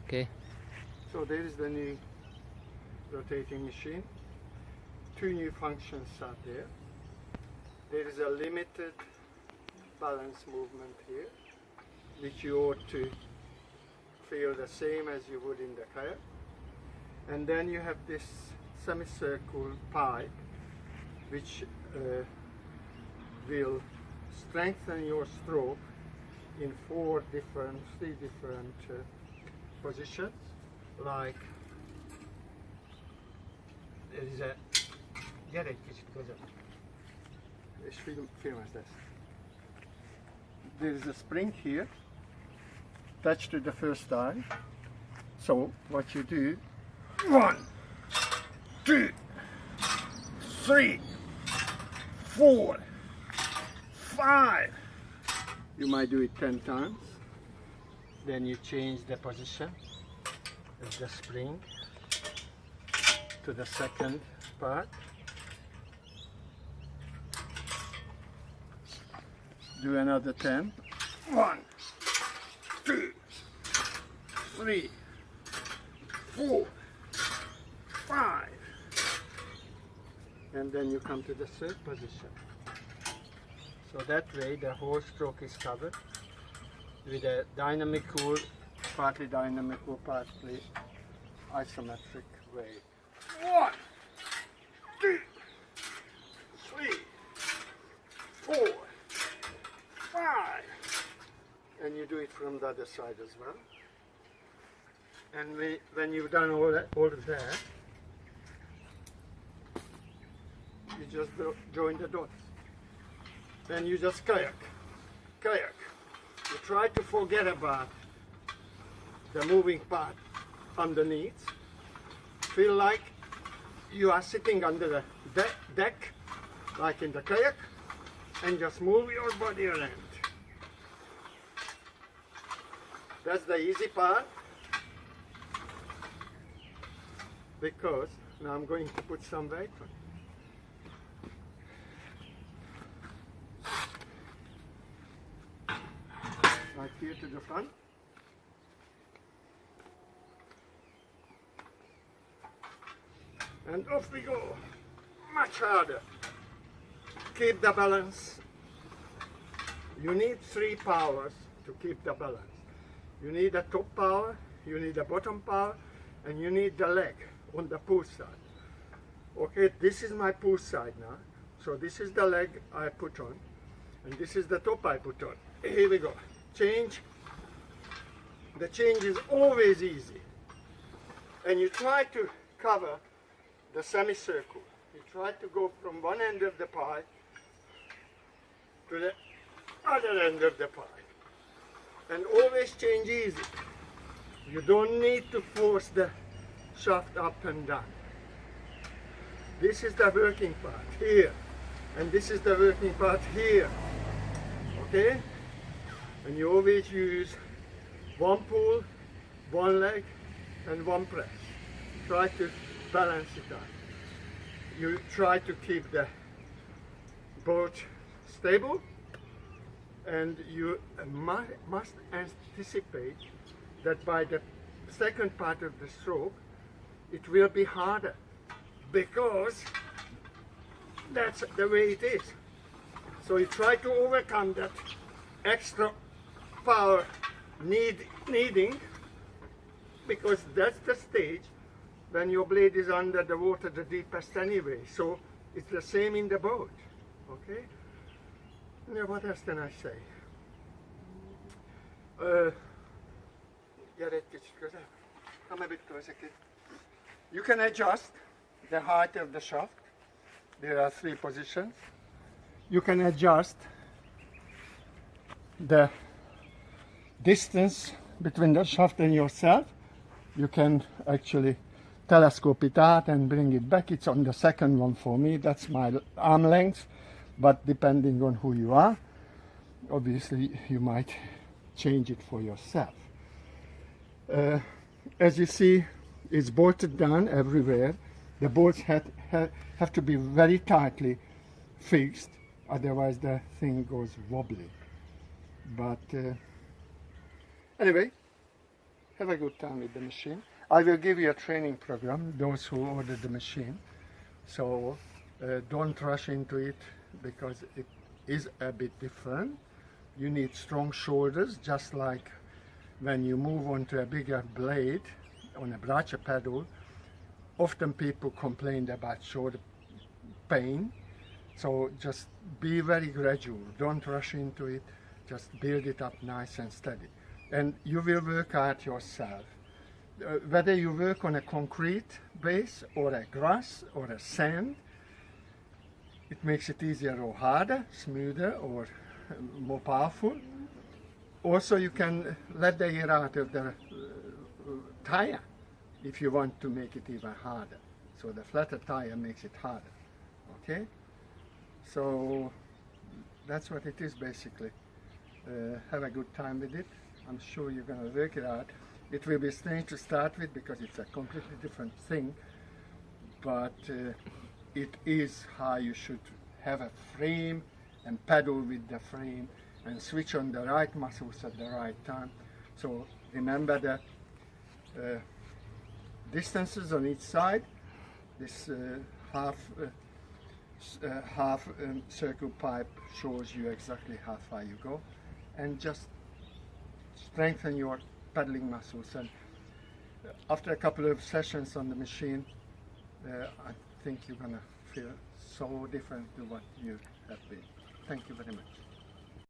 Okay. So there is the new rotating machine. Two new functions are there. There is a limited balance movement here, which you ought to feel the same as you would in the kayak. And then you have this semicircle pipe, which will strengthen your stroke in three different positions. Like there is a there is a spring here attached to the first eye. So what you do, 1, 2, 3, 4, 5. You might do it 10 times. Then you change the position of the spring to the second part. Do another 10. 1, 2, 3, 4, 5. And then you come to the third position. So that way the whole stroke is covered with a dynamical, partly dynamical, partly isometric way. 1, 2, 3, 4, 5. And you do it from the other side as well. And when you've done all of that, you just join the dots. Then you just kayak. You try to forget about the moving part underneath. Feel like you are sitting under the deck, like in the kayak, and just move your body around. That's the easy part, because now I'm going to put some weight on it. Right here to the front. And off we go. Much harder. Keep the balance. You need 3 powers to keep the balance. You need a top power, you need a bottom power, and you need the leg on the push side. Okay, this is my push side now. So this is the leg I put on, and this is the top I put on. Here we go. Change. The change is always easy. And you try to cover the semicircle. You try to go from one end of the pie to the other end of the pie. And always change easy. You don't need to force the shaft up and down. This is the working part here. And this is the working part here. Okay? And you always use one pull, one leg, and one press. Try to balance it out. You try to keep the boat stable, and you must anticipate that by the second part of the stroke, it will be harder, because that's the way it is. So you try to overcome that extra power needing, because that's the stage when your blade is under the water the deepest anyway. So it's the same in the boat. Okay? Now what else can I say? Come a bit closer, kid. You can adjust the height of the shaft. There are 3 positions. You can adjust the distance between the shaft and yourself. You can actually telescope it out and bring it back. It's on the second one for me. That's my arm length, but depending on who you are, obviously you might change it for yourself. As you see, it's bolted down everywhere. The bolts have to be very tightly fixed, otherwise the thing goes wobbly. But anyway, have a good time with the machine. I will give you a training program, those who order the machine. So don't rush into it because it is a bit different. You need strong shoulders, just like when you move onto a bigger blade on a bracha pedal. Often people complain about shoulder pain. So just be very gradual, don't rush into it, just build it up nice and steady. And you will work out yourself. Whether you work on a concrete base or a grass or a sand, it makes it easier or harder, smoother or more powerful. Also you can let the air out of the tire if you want to make it even harder. So the flatter tire makes it harder, okay? So that's what it is basically. Have a good time with it. I'm sure you're going to work it out. It will be strange to start with because it's a completely different thing, but it is how you should have a frame and pedal with the frame and switch on the right muscles at the right time. So remember that distances on each side, this half circle pipe shows you exactly how far you go, and just strengthen your pedaling muscles. And after a couple of sessions on the machine, I think you're gonna feel so different to what you have been. Thank you very much.